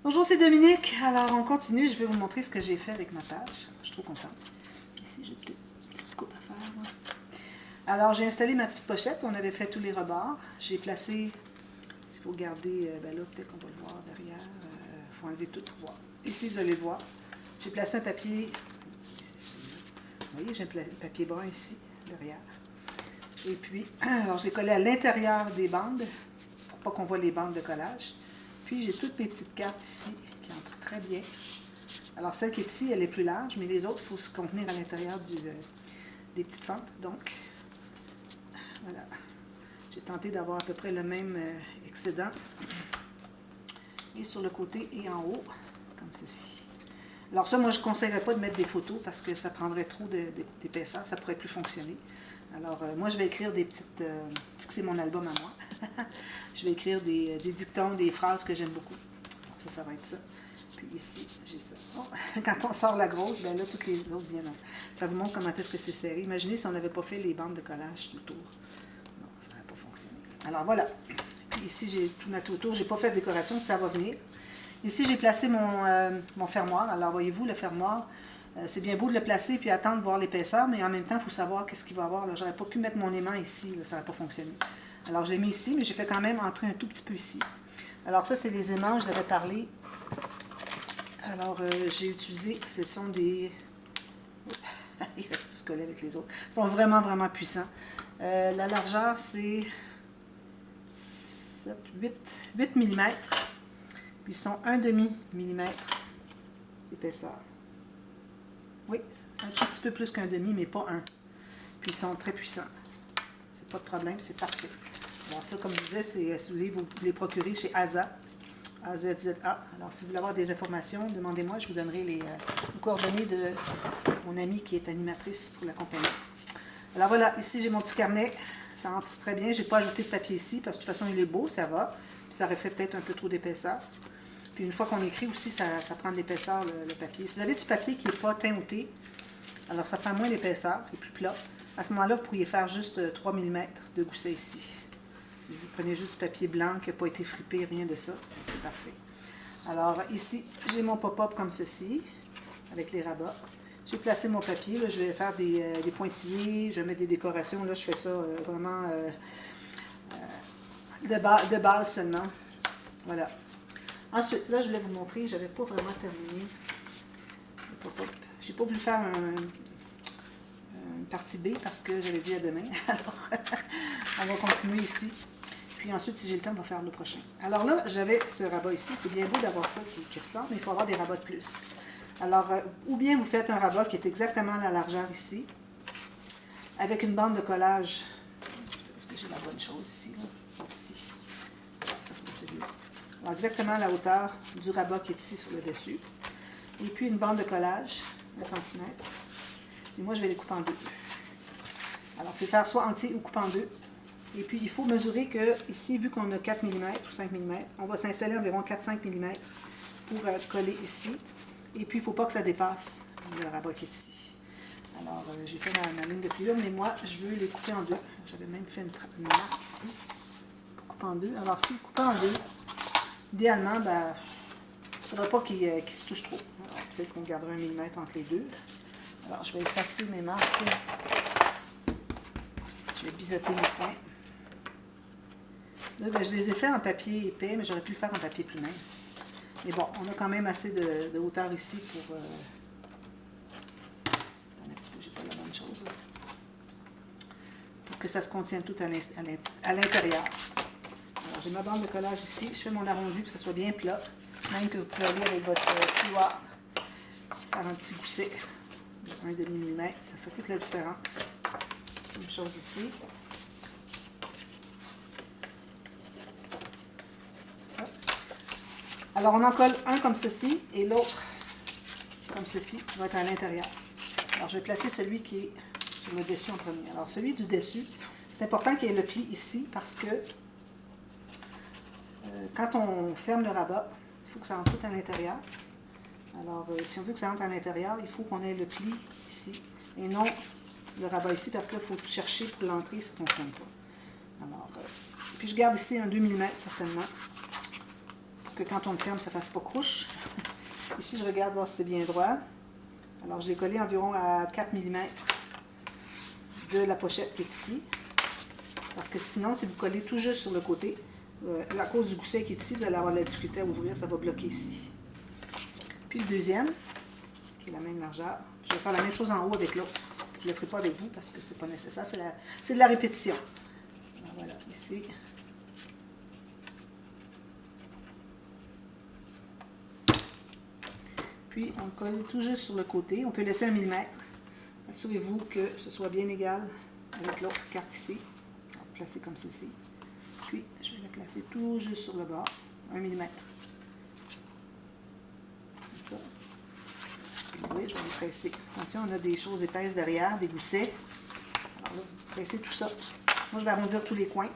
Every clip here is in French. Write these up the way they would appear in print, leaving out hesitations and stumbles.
Bonjour, c'est Dominique. Alors, on continue. Je vais vous montrer ce que j'ai fait avec ma page. Je suis trop contente. Ici, j'ai une petite coupe à faire. Là. Alors, j'ai installé ma petite pochette. On avait fait tous les rebords. J'ai placé, s'il faut regarder, ben là, peut-être qu'on va le voir derrière. Il faut enlever tout pour voir. Ici, vous allez le voir. J'ai placé un papier. Vous voyez, j'ai un papier brun ici, derrière. Et puis, alors, je l'ai collé à l'intérieur des bandes pour pas qu'on voit les bandes de collage. Puis, j'ai toutes mes petites cartes ici qui entrent très bien. Alors, celle qui est ici, elle est plus large, mais les autres, il faut se contenir à l'intérieur des petites fentes. Donc, voilà. J'ai tenté d'avoir à peu près le même excédent. Et sur le côté et en haut, comme ceci. Alors ça, moi, je ne conseillerais pas de mettre des photos parce que ça prendrait trop d'épaisseur. Ça ne pourrait plus fonctionner. Alors, moi, je vais écrire des petites... vu que c'est mon album à moi, je vais écrire des dictons, des phrases que j'aime beaucoup. Donc, ça va être ça. Puis ici, j'ai ça. Bon, quand on sort la grosse, bien là, toutes les autres viennent. Ça vous montre comment est-ce que c'est serré. Imaginez si on n'avait pas fait les bandes de collage tout autour. Non, ça n'aurait pas fonctionné. Alors, voilà. Puis ici, j'ai tout mis autour. Je n'ai pas fait de décoration, ça va venir. Ici, j'ai placé mon fermoir. Alors, voyez-vous, le fermoir, c'est bien beau de le placer puis attendre de voir l'épaisseur, mais en même temps, il faut savoir qu'est-ce qu'il va y avoir. Je n'aurais pas pu mettre mon aimant ici, là, ça n'aurait pas fonctionné. Alors, je l'ai mis ici, mais j'ai fait quand même entrer un tout petit peu ici. Alors, ça, c'est les aimants, je vous avais parlé. Alors, j'ai utilisé, ce sont des... Ils restent tous collés avec les autres. Ils sont vraiment, vraiment puissants. La largeur, c'est 8 mm. Puis ils sont 1,5 mm d'épaisseur. Oui, un tout petit peu plus qu'un demi, mais pas un. Puis ils sont très puissants. C'est pas de problème, c'est parfait. Alors ça, comme je disais, si vous voulez vous les procurer chez AZA, AZZA. Alors si vous voulez avoir des informations, demandez-moi, je vous donnerai les coordonnées de mon amie qui est animatrice pour la compagnie. Alors voilà, ici j'ai mon petit carnet. Ça entre très bien. Je n'ai pas ajouté de papier ici, parce que de toute façon il est beau, ça va. Puis ça aurait fait peut-être un peu trop d'épaisseur. Puis une fois qu'on écrit aussi, ça prend de l'épaisseur, le papier. Si vous avez du papier qui n'est pas teinté, alors ça prend moins d'épaisseur, il est plus plat. À ce moment-là, vous pourriez faire juste 3 mm de gousset ici. Si vous prenez juste du papier blanc qui n'a pas été fripé, rien de ça, c'est parfait. Alors ici, j'ai mon pop-up comme ceci, avec les rabats. J'ai placé mon papier, là, je vais faire des pointillés, je vais mettre des décorations, là je fais ça vraiment de base seulement. Voilà. Ensuite, là, je voulais vous montrer, je n'avais pas vraiment terminé le pop-up. Je n'ai pas voulu faire une partie B parce que j'avais dit à demain. Alors, on va continuer ici. Puis ensuite, si j'ai le temps, on va faire le prochain. Alors là, j'avais ce rabat ici. C'est bien beau d'avoir ça qui ressort, mais il faut avoir des rabats de plus. Alors, ou bien vous faites un rabat qui est exactement la largeur ici, avec une bande de collage. Est-ce que j'ai la bonne chose ici? Là? Ici. Ça, c'est pas celui-là. Alors, exactement la hauteur du rabat qui est ici sur le dessus. Et puis une bande de collage, 1 cm. Et moi, je vais les couper en deux. Alors, il faut faire soit entier ou couper en deux. Et puis, il faut mesurer que ici, vu qu'on a 4 mm ou 5 mm, on va s'installer environ 4-5 mm pour coller ici. Et puis, il ne faut pas que ça dépasse le rabat qui est ici. Alors, j'ai fait ma ligne de pliure, mais moi, je veux les couper en deux. J'avais même fait une marque ici pour couper en deux. Alors, si vous coupez en deux, idéalement, ben, il ne faudra pas qu'il se touche trop. Peut-être qu'on gardera 1 mm entre les deux. Alors, je vais effacer mes marques. Je vais biseauter mes points. Là, ben, je les ai fait en papier épais, mais j'aurais pu le faire en papier plus mince. Mais bon, on a quand même assez de hauteur ici pour... Attends un petit peu, j'ai pas la bonne chose. Là. Pour que ça se contienne tout à l'intérieur. Alors, j'ai ma bande de collage ici. Je fais mon arrondi pour que ça soit bien plat. Même que vous pouvez aller avec votre couloir, faire un petit gousset de 1,5 mm. Ça fait toute la différence. Même chose ici. Ça. Alors, on en colle un comme ceci et l'autre comme ceci, qui va être à l'intérieur. Alors, je vais placer celui qui est sur le dessus en premier. Alors, celui du dessus, c'est important qu'il y ait le pli ici parce que quand on ferme le rabat, il faut que ça entre tout à l'intérieur. Alors, si on veut que ça entre à l'intérieur, il faut qu'on ait le pli ici et non le rabat ici parce que là, il faut chercher pour l'entrée, ça ne fonctionne pas. Alors, puis je garde ici un 2 mm certainement pour que quand on le ferme, ça ne fasse pas croche. Ici, je regarde voir si c'est bien droit. Alors, je l'ai collé environ à 4 mm de la pochette qui est ici. Parce que sinon, si vous collez tout juste sur le côté, à cause du gousset qui est ici, vous allez avoir de la difficulté à ouvrir, ça va bloquer ici. Puis le deuxième, qui est la même largeur, je vais faire la même chose en haut avec l'autre. Je ne le ferai pas avec vous parce que c'est pas nécessaire, c'est de la répétition. Alors voilà, ici. Puis on le colle tout juste sur le côté. On peut laisser 1 mm. Assurez-vous que ce soit bien égal avec l'autre carte ici. On va placer comme ceci. Puis je vais la placer tout juste sur le bord, 1 mm. Comme ça. Oui, je vais le presser. Attention, on a des choses épaisses derrière, des goussets. Alors là, vous pressez tout ça. Moi, je vais arrondir tous les coins.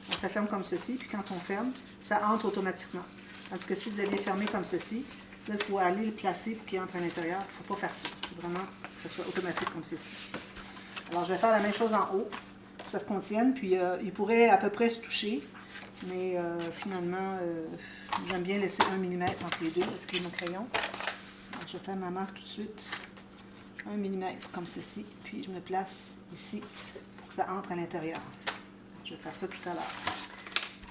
Alors, ça ferme comme ceci, puis quand on ferme, ça entre automatiquement. Tandis que si vous aviez fermé comme ceci, là, il faut aller le placer pour qu'il entre à l'intérieur. Il ne faut pas faire ça. Il faut vraiment que ce soit automatique comme ceci. Alors, je vais faire la même chose en haut, pour que ça se contienne. Puis, il pourrait à peu près se toucher, mais finalement, j'aime bien laisser 1 mm entre les deux, parce que j'ai mon crayon. Alors, je fais ma marque tout de suite, 1 mm comme ceci, puis je me place ici pour que ça entre à l'intérieur. Je vais faire ça tout à l'heure.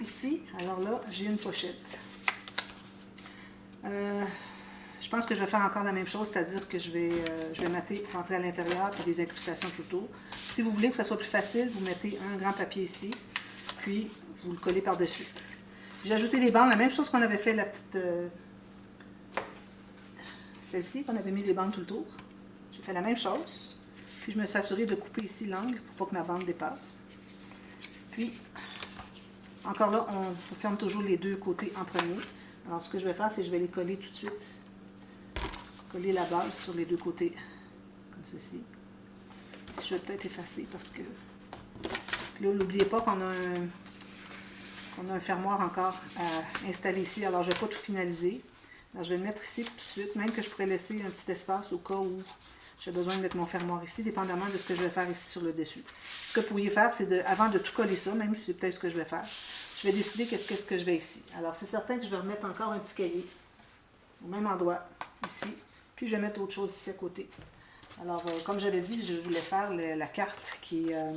Ici, alors là, j'ai une pochette. Je pense que je vais faire encore la même chose, c'est-à-dire que je vais mater, rentrer à l'intérieur, puis des incrustations tout autour. Si vous voulez que ça soit plus facile, vous mettez un grand papier ici, puis vous le collez par-dessus. J'ai ajouté des bandes, la même chose qu'on avait fait la petite... celle-ci, qu'on avait mis des bandes tout le tour. J'ai fait la même chose. Puis je me suis assurée de couper ici l'angle pour pas que ma bande dépasse. Puis, encore là, on ferme toujours les deux côtés en premier. Alors, ce que je vais faire, c'est que je vais les coller tout de suite. Coller la base sur les deux côtés, comme ceci. Ici, je vais peut-être effacer parce que... Puis là, n'oubliez pas qu'on a un fermoir encore à installer ici. Alors, je ne vais pas tout finaliser. Alors, je vais le mettre ici tout de suite, même que je pourrais laisser un petit espace au cas où j'ai besoin de mettre mon fermoir ici, dépendamment de ce que je vais faire ici sur le dessus. Ce que vous pourriez faire, c'est avant de tout coller ça, même si c'est peut-être ce que je vais faire, je vais décider qu'est-ce que je vais ici. Alors, c'est certain que je vais remettre encore un petit cahier au même endroit, ici, puis je vais mettre autre chose ici à côté. Alors, comme j'avais dit, je voulais faire la carte qui est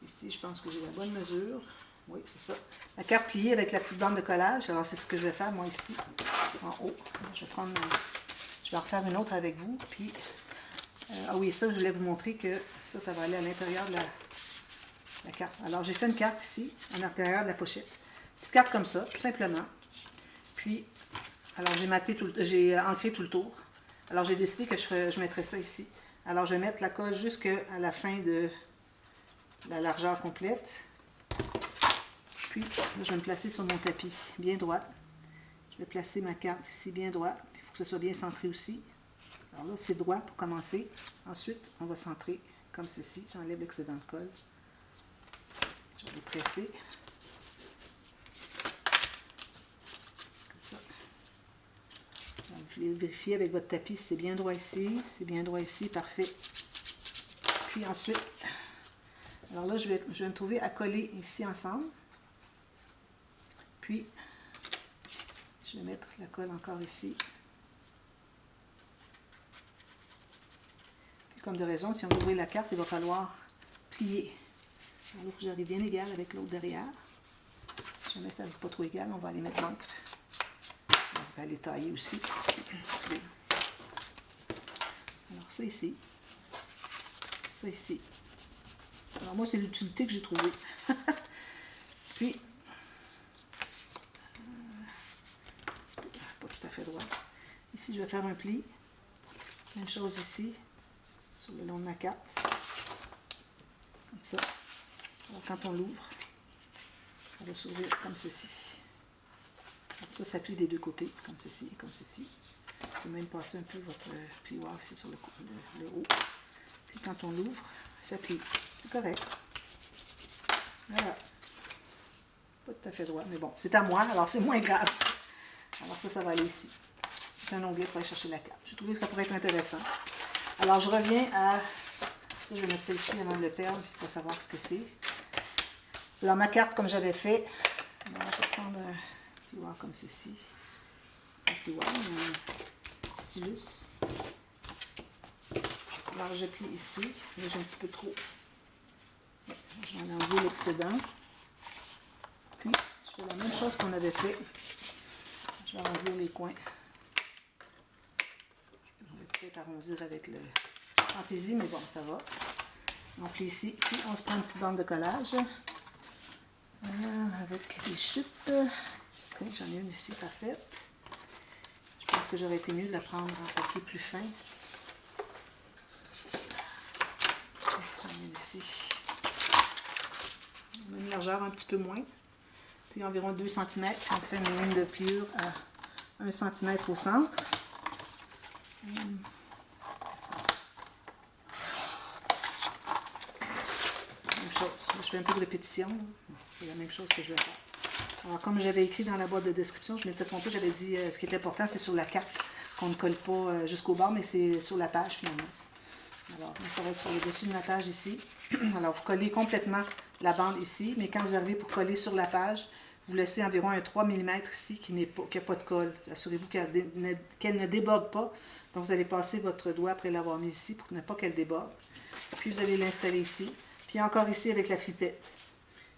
ici, je pense que j'ai la bonne mesure. Oui, c'est ça. La carte pliée avec la petite bande de collage. Alors, c'est ce que je vais faire, moi, ici, en haut. Je vais en refaire une autre avec vous. Puis, ah oui, ça, je voulais vous montrer que ça va aller à l'intérieur de la carte. Alors, j'ai fait une carte ici, à l'intérieur de la pochette. Petite carte comme ça, tout simplement. Puis, alors, j'ai ancré tout le tour. Alors, j'ai décidé que je mettrais ça ici. Alors, je vais mettre la colle jusqu'à la fin de la largeur complète. Puis, là, je vais me placer sur mon tapis bien droit. Je vais placer ma carte ici bien droit. Il faut que ce soit bien centré aussi. Alors là, c'est droit pour commencer. Ensuite, on va centrer comme ceci. J'enlève l'excédent de colle. Je vais les presser. Comme ça. Vous vérifiez avec votre tapis si c'est bien droit ici. C'est bien droit ici, parfait. Puis ensuite, alors là, je vais me trouver à coller ici ensemble. Puis, je vais mettre la colle encore ici. Puis, comme de raison, si on veut ouvrir la carte, il va falloir plier. Alors là, il faut que j'arrive bien égal avec l'autre derrière. Si jamais ça n'arrive pas trop égal, on va aller mettre l'encre. On va aller tailler aussi. Excusez. Alors, ça ici. Ça ici. Alors, moi, c'est l'utilité que j'ai trouvée. Puis, pas tout à fait droit. Ici, je vais faire un pli. Même chose ici, sur le long de ma carte. Comme ça. Alors, quand on l'ouvre, ça va s'ouvrir comme ceci. Alors, ça plie des deux côtés, comme ceci et comme ceci. Vous pouvez même passer un peu votre plioir ici sur le haut. Puis, quand on l'ouvre, ça plie. C'est correct. Voilà. Pas tout à fait droit, mais bon, c'est à moi, alors c'est moins grave. Alors ça va aller ici. C'est un onglet pour aller chercher la carte. J'ai trouvé que ça pourrait être intéressant. Alors je reviens à... Ça, je vais mettre ça ici avant de le perdre, pour savoir ce que c'est. Alors ma carte, comme j'avais fait, alors, je vais prendre Voir comme ceci. Un stylus. Alors je plie ici. Là j'ai un petit peu trop. Je vais enlever l'excédent. Puis je fais la même chose qu'on avait fait. Je vais arrondir les coins. Je vais peut-être arrondir avec le fantaisie, mais bon, ça va. On plie ici. Puis on se prend une petite bande de collage. Avec des chutes. Tiens, j'en ai une ici parfaite. Je pense que j'aurais été mieux de la prendre en papier plus fin. J'en ai une ici. On a une largeur un petit peu moins. Puis environ 2 cm. On fait une ligne de pliure à 1 cm au centre. Même chose. Je fais un peu de répétition. C'est la même chose que je vais faire. Alors, comme j'avais écrit dans la boîte de description, je m'étais trompée, j'avais dit ce qui est important, c'est sur la carte, qu'on ne colle pas jusqu'au bord, mais c'est sur la page finalement. Alors, ça va être sur le dessus de la page ici. Alors, vous collez complètement la bande ici, mais quand vous arrivez pour coller sur la page, vous laissez environ un 3 mm ici qui n'a pas de colle. Assurez-vous qu'elle ne déborde pas. Donc, vous allez passer votre doigt après l'avoir mis ici pour ne pas qu'elle déborde. Puis, vous allez l'installer ici. Puis, encore ici avec la flippette.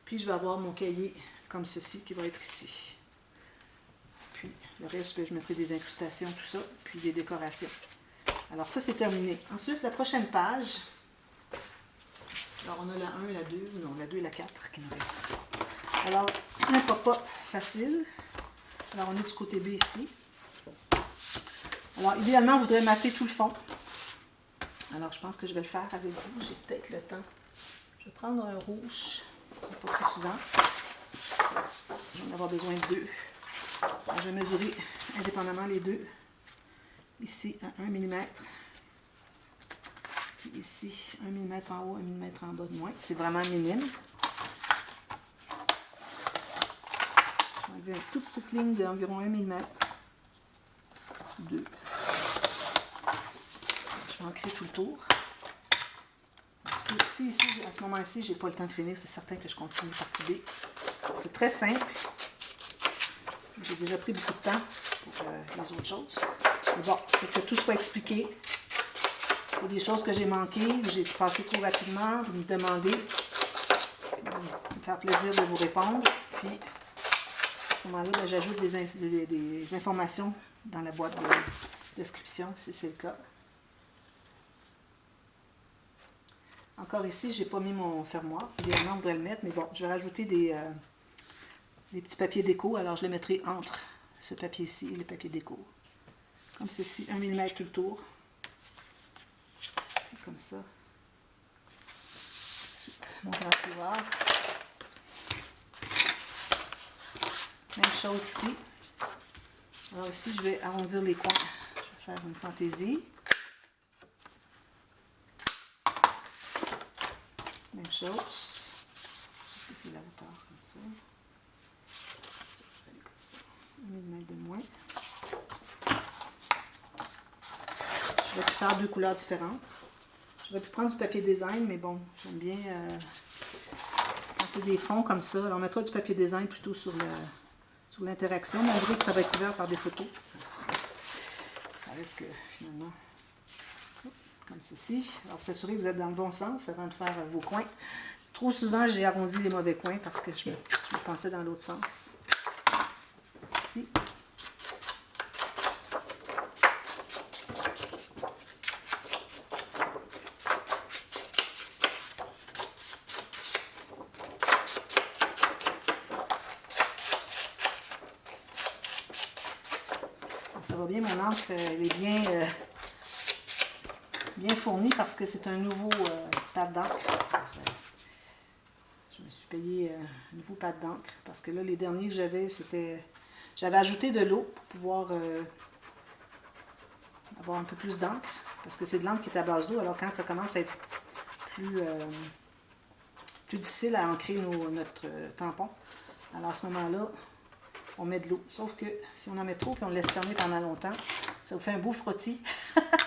Puis, je vais avoir mon cahier comme ceci qui va être ici. Puis, le reste, je mettrai des incrustations, tout ça, puis des décorations. Alors, ça, c'est terminé. Ensuite, la prochaine page. Alors, on a la 1, la 2, non, la 2 et la 4 qui nous restent. Alors, un pop-up facile. Alors, on est du côté B ici. Alors, idéalement, on voudrait mater tout le fond. Alors, je pense que je vais le faire avec vous. J'ai peut-être le temps. Je vais prendre un rouge, pas très souvent. Je vais en avoir besoin de 2. Alors, je vais mesurer indépendamment les deux. Ici, à 1 mm. Puis ici, 1 mm en haut, 1 mm en bas de moins. C'est vraiment minime. Je vais enlever une toute petite ligne d'environ 1 mm. 2. Je vais ancrer tout le tour. Si ici, à ce moment-ci, je n'ai pas le temps de finir, c'est certain que je continue partie B. C'est très simple. J'ai déjà pris beaucoup de temps pour les autres choses. Mais bon, il faut que tout soit expliqué. C'est des choses que j'ai manquées, j'ai passé trop rapidement, vous me demandez. Ça me faire plaisir de vous répondre. Puis, à ce moment-là, ben, j'ajoute des informations dans la boîte de description, si c'est le cas. Encore ici, je n'ai pas mis mon fermoir. Idéalement, on voudrait le mettre, mais bon, je vais rajouter des petits papiers déco. Alors, je les mettrai entre ce papier-ci et le papier déco. Comme ceci, 1 mm tout le tour. C'est comme ça. Ensuite, mon graphieur. Même chose ici. Alors ici, je vais arrondir les coins. Je vais faire une fantaisie. Même chose. C'est la hauteur comme ça. Je vais aller comme ça. 1 mm de moins. Je vais faire 2 couleurs différentes. J'aurais pu prendre du papier design, mais bon, j'aime bien quand c'est des fonds comme ça. Alors, on mettra du papier design plutôt sur l'interaction, malgré que ça va être couvert par des photos. Ça risque finalement comme ceci. Alors, vous assurez que vous êtes dans le bon sens avant de faire vos coins. Trop souvent, j'ai arrondi les mauvais coins parce que je me pensais dans l'autre sens. Ici. Ça va bien, mon encre, elle est bien fournie parce que c'est un nouveau pad d'encre. Je me suis payé un nouveau pad d'encre parce que là, les derniers que j'avais, j'avais ajouté de l'eau pour pouvoir avoir un peu plus d'encre parce que c'est de l'encre qui est à base d'eau. Alors quand ça commence à être plus difficile à ancrer notre tampon, alors à ce moment-là, on met de l'eau. Sauf que si on en met trop et on le laisse fermer pendant longtemps, ça vous fait un beau frottis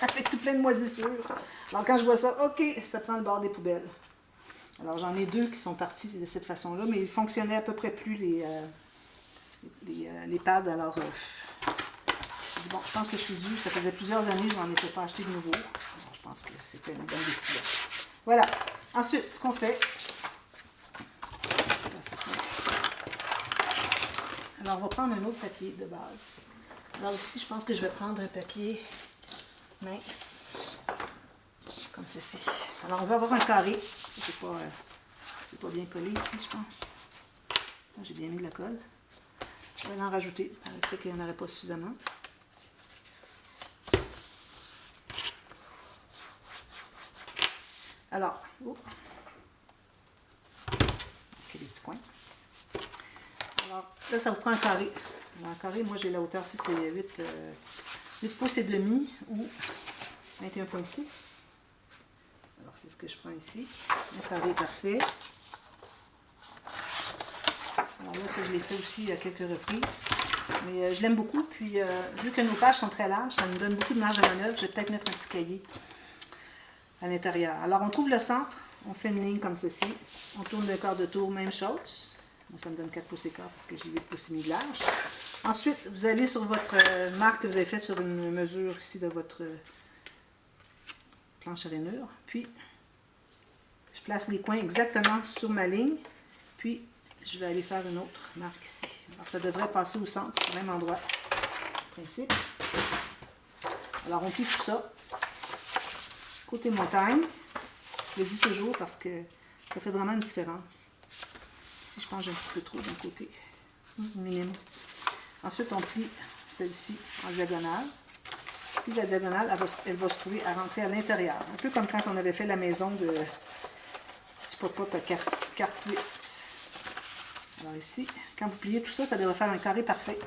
avec tout plein de moisissures. Alors quand je vois ça, ok, ça prend le bord des poubelles. Alors j'en ai 2 qui sont partis de cette façon-là, mais ils fonctionnaient à peu près plus les pads. Alors, je dis, bon, je pense que je suis due. Ça faisait plusieurs années que je n'en étais pas acheté de nouveau. Alors, je pense que c'était une bonne décision. Voilà. Ensuite, ce qu'on fait... Alors, on va prendre un autre papier de base. Alors ici, je pense que je vais prendre un papier mince, comme ceci. Alors, on va avoir un carré. C'est pas bien collé ici, je pense. J'ai bien mis de la colle. Je vais en rajouter. Il paraîtrait qu'il n'y en aurait pas suffisamment. Alors, oh. Ok, des petits coins. Alors, là, ça vous prend un carré. Alors, un carré, moi, j'ai la hauteur, ici, c'est 8 pouces et demi ou 21,6. Alors, c'est ce que je prends ici. Un carré parfait. Alors là, ça, je l'ai fait aussi à quelques reprises. Mais je l'aime beaucoup. Puis, vu que nos pages sont très larges, ça nous donne beaucoup de marge de manœuvre. Je vais peut-être mettre un petit cahier à l'intérieur. Alors, on trouve le centre. On fait une ligne comme ceci. On tourne le quart de tour, même chose. Moi, ça me donne 4 pouces et quart parce que j'ai 8 pouces et demi de large. Ensuite, vous allez sur votre marque que vous avez fait sur une mesure ici de votre planche à rainure. Puis, je place les coins exactement sur ma ligne. Puis, je vais aller faire une autre marque ici. Alors, ça devrait passer au centre, au même endroit. Principe. Alors, on plie tout ça. Côté montagne, je le dis toujours parce que ça fait vraiment une différence. Ici, je pense que j'ai un petit peu trop d'un côté. Minimum. Ensuite, on plie celle-ci en diagonale. Puis la diagonale, elle va se trouver à rentrer à l'intérieur. Un peu comme quand on avait fait la maison du pop-up carte twist. Alors ici, quand vous pliez tout ça, ça devrait faire un carré parfait.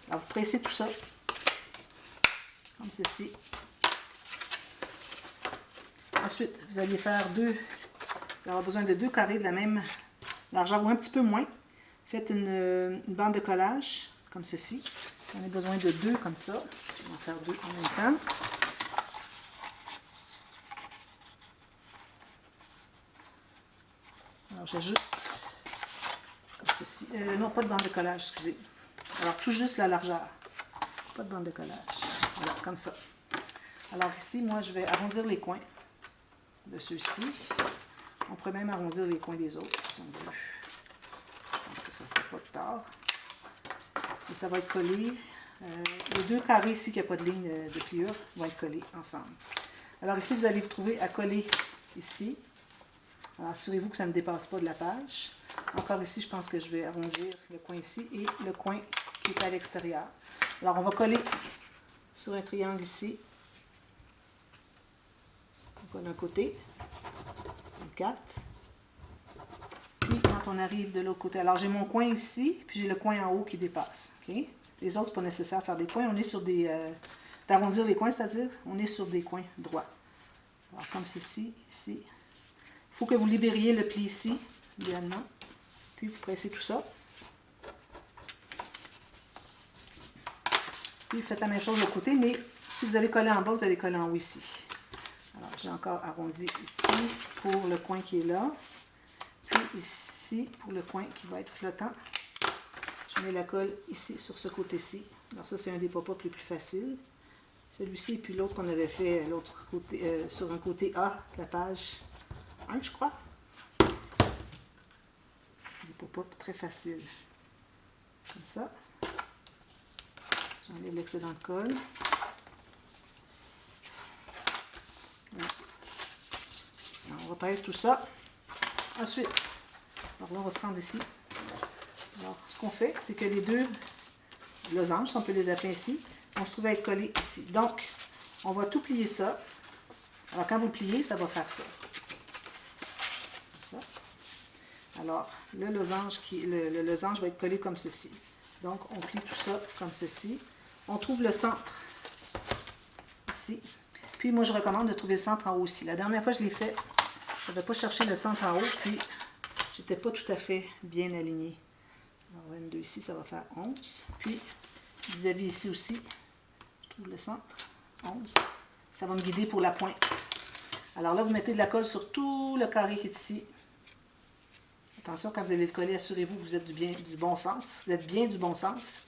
Alors vous pressez tout ça, comme ceci. Ensuite, vous allez faire vous allez avoir besoin de 2 carrés de la même largeur ou un petit peu moins. Faites une bande de collage, comme ceci. On a besoin de 2 comme ça. On va faire 2 en même temps. Alors j'ajoute comme ceci. Non, pas de bande de collage, excusez. Alors tout juste la largeur. Pas de bande de collage. Voilà, comme ça. Alors ici, moi, je vais arrondir les coins de ceux-ci. On pourrait même arrondir les coins des autres, si on veut. Je pense que ça ne fait pas de tort. Et ça va être collé. Les 2 carrés ici, qui n'y a pas de ligne de pliure, vont être collés ensemble. Alors ici, vous allez vous trouver à coller ici. Alors assurez-vous que ça ne dépasse pas de la page. Encore ici, je pense que je vais arrondir le coin ici et le coin qui est à l'extérieur. Alors on va coller sur un triangle ici. On colle un côté. 4. Puis quand on arrive de l'autre côté, alors j'ai mon coin ici, puis j'ai le coin en haut qui dépasse. Okay? Les autres, c'est pas nécessaire de faire des coins. On est sur des... d'arrondir les coins, c'est-à-dire, on est sur des coins droits. Alors comme ceci, ici. Il faut que vous libériez le pli ici, idéalement. Puis vous pressez tout ça. Puis faites la même chose de l'autre côté, mais si vous allez coller en bas, vous allez coller en haut ici. Alors, j'ai encore arrondi ici pour le coin qui est là. Puis ici pour le coin qui va être flottant. Je mets la colle ici sur ce côté-ci. Alors ça, c'est un des pop-up les plus faciles. Celui-ci et puis l'autre qu'on avait fait l'autre côté, sur un côté A, la page 1, je crois. Des pop-up très faciles. Comme ça. J'enlève l'excédent de colle. Alors, on repèse tout ça. Ensuite, alors là, on va se rendre ici. Alors, ce qu'on fait, c'est que les 2 losanges, si on peut les appeler ici, vont se trouver à être collés ici. Donc, on va tout plier ça. Alors, quand vous le pliez, ça va faire ça. Comme ça. Alors, le losange va être collé comme ceci. Donc, on plie tout ça comme ceci. On trouve le centre ici. Puis, moi, je recommande de trouver le centre en haut aussi. La dernière fois, je l'ai fait. Je n'avais pas cherché le centre en haut, puis j'étais pas tout à fait bien alignée. Alors, 22 ici, ça va faire 11. Puis, vis-à-vis ici aussi, je trouve le centre, 11. Ça va me guider pour la pointe. Alors là, vous mettez de la colle sur tout le carré qui est ici. attention, quand vous allez le coller, assurez-vous que vous êtes du bon sens. Vous êtes bien du bon sens.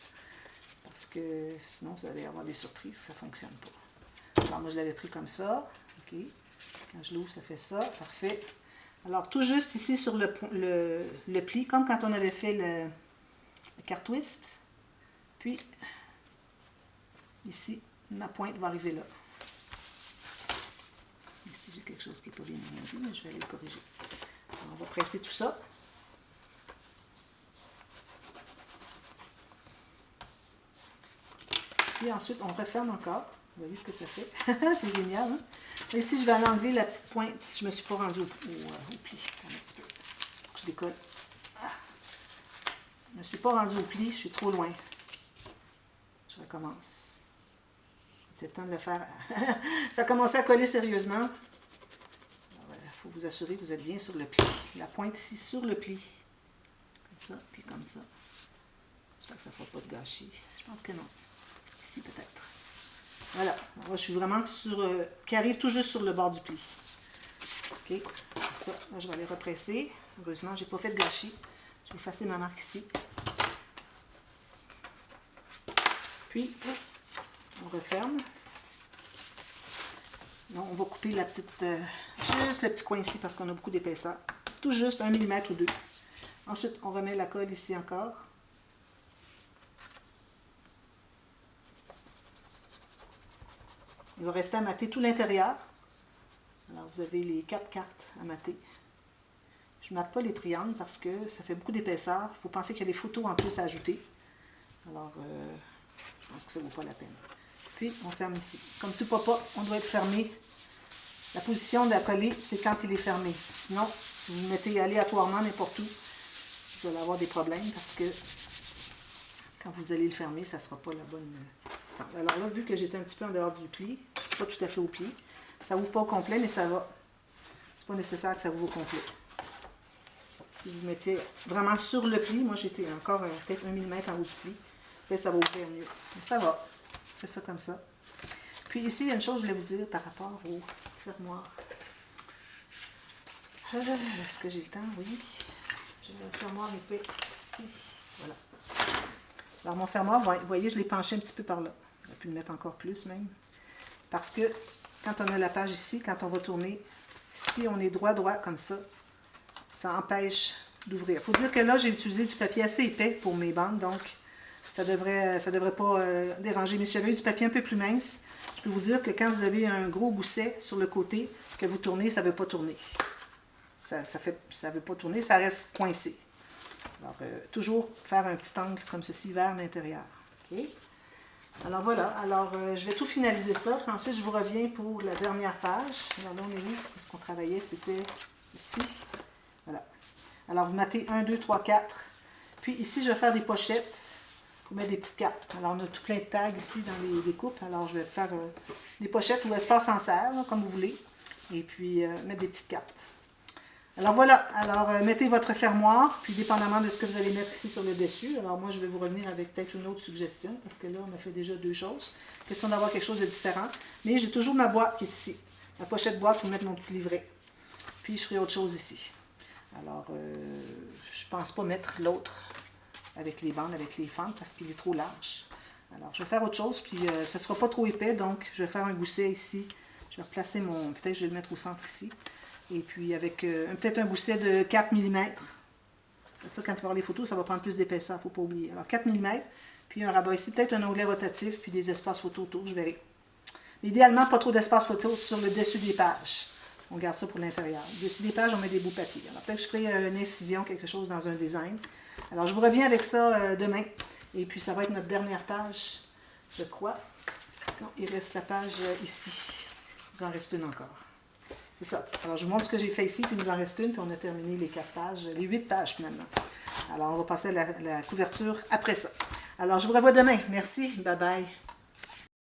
Parce que sinon, vous allez avoir des surprises, ça ne fonctionne pas. Alors, moi, je l'avais pris comme ça. OK. Quand je l'ouvre, ça fait ça. Parfait. Alors, tout juste ici sur le pli, comme quand on avait fait le carte twist. Puis, ici, ma pointe va arriver là. Ici, j'ai quelque chose qui n'est pas bien dit, mais je vais aller le corriger. Alors, on va presser tout ça. Puis ensuite, on referme encore. Vous voyez ce que ça fait? C'est génial, hein? Ici, je vais aller enlever la petite pointe. Je ne me suis pas rendue au pli. Un petit peu. Faut que je décolle. Ah. Je ne me suis pas rendue au pli. Je suis trop loin. Je recommence. C'était temps de le faire. Ça a commencé à coller sérieusement. Il faut vous assurer que vous êtes bien sur le pli. La pointe ici sur le pli. Comme ça, puis comme ça. J'espère que ça ne fera pas de gâchis. Je pense que non. Ici, peut-être. Voilà. Alors, je suis vraiment qui arrive tout juste sur le bord du pli. OK. Comme ça. Là, je vais aller represser. Heureusement, je n'ai pas fait de gâchis. Je vais effacer ma marque ici. Puis, on referme. Non, on va couper la petite, juste le petit coin ici parce qu'on a beaucoup d'épaisseur. Tout juste 1 mm ou 2. Ensuite, on remet la colle ici encore. Il va rester à mater tout l'intérieur. Alors, vous avez les 4 cartes à mater. Je ne mate pas les triangles parce que ça fait beaucoup d'épaisseur. Il faut penser qu'il y a des photos en plus à ajouter. Alors, je pense que ça ne vaut pas la peine. Puis, on ferme ici. Comme tout papa, on doit être fermé. La position de la coller, c'est quand il est fermé. Sinon, si vous le mettez aléatoirement n'importe où, vous allez avoir des problèmes parce que quand vous allez le fermer, ça ne sera pas la bonne distance. Alors là, vu que j'étais un petit peu en dehors du pli, je ne suis pas tout à fait au pli. Ça ne ouvre pas au complet, mais ça va. C'est pas nécessaire que ça ouvre au complet. Si vous mettez vraiment sur le pli, moi j'étais encore peut-être 1 mm en haut du pli, peut-être ça va ouvrir mieux. Mais ça va. Je fais ça comme ça. Puis ici, il y a une chose que je voulais vous dire par rapport au fermoir. Est-ce que j'ai le temps? Oui. J'ai un fermoir épais ici. Voilà. Alors mon fermoir, vous voyez, je l'ai penché un petit peu par là. J'aurais pu le mettre encore plus même. Parce que quand on a la page ici, quand on va tourner, si on est droit comme ça empêche d'ouvrir. Il faut dire que là, j'ai utilisé du papier assez épais pour mes bandes, donc ça devrait pas déranger. Mais si j'avais eu du papier un peu plus mince, je peux vous dire que quand vous avez un gros gousset sur le côté, que vous tournez, ça ne veut pas tourner. Ça veut pas tourner, ça reste coincé. Alors, toujours faire un petit angle comme ceci vers l'intérieur. OK? Alors voilà, alors je vais tout finaliser ça, puis ensuite je vous reviens pour la dernière page. Alors là, on est où? Parce qu'on travaillait, c'était ici. Voilà. Alors vous matez 1, 2, 3, 4. Puis ici, je vais faire des pochettes pour mettre des petites cartes. Alors on a tout plein de tags ici dans les découpes. Alors je vais faire des pochettes ou espace en serre, là, comme vous voulez. Et puis mettre des petites cartes. Alors voilà, alors mettez votre fermoir, puis dépendamment de ce que vous allez mettre ici sur le dessus. Alors moi, je vais vous revenir avec peut-être une autre suggestion, parce que là, on a fait déjà 2 choses. Question d'avoir quelque chose de différent. Mais j'ai toujours ma boîte qui est ici. Ma pochette boîte pour mettre mon petit livret. Puis je ferai autre chose ici. Alors, je ne pense pas mettre l'autre avec les bandes, avec les fentes, parce qu'il est trop large. Alors, je vais faire autre chose, puis ce ne sera pas trop épais, donc je vais faire un gousset ici. Je vais replacer mon... Peut-être que je vais le mettre au centre ici. Et puis avec peut-être un gousset de 4 mm. Ça, quand tu vas voir les photos, ça va prendre plus d'épaisseur, il ne faut pas oublier. Alors 4 mm, puis un rabat ici, peut-être un onglet rotatif, puis des espaces photo autour, je verrai. Mais idéalement, pas trop d'espace photo sur le dessus des pages. On garde ça pour l'intérieur. Dessus des pages, on met des bouts papier. Alors peut-être que je ferai une incision, quelque chose dans un design. Alors je vous reviens avec ça demain. Et puis ça va être notre dernière page, je crois. Non, il reste la page ici. Il en reste une encore. C'est ça. Alors, je vous montre ce que j'ai fait ici, puis il nous en reste une, puis on a terminé les 4 pages, les 8 pages finalement. Alors, on va passer à la couverture après ça. Alors, je vous revois demain. Merci. Bye bye.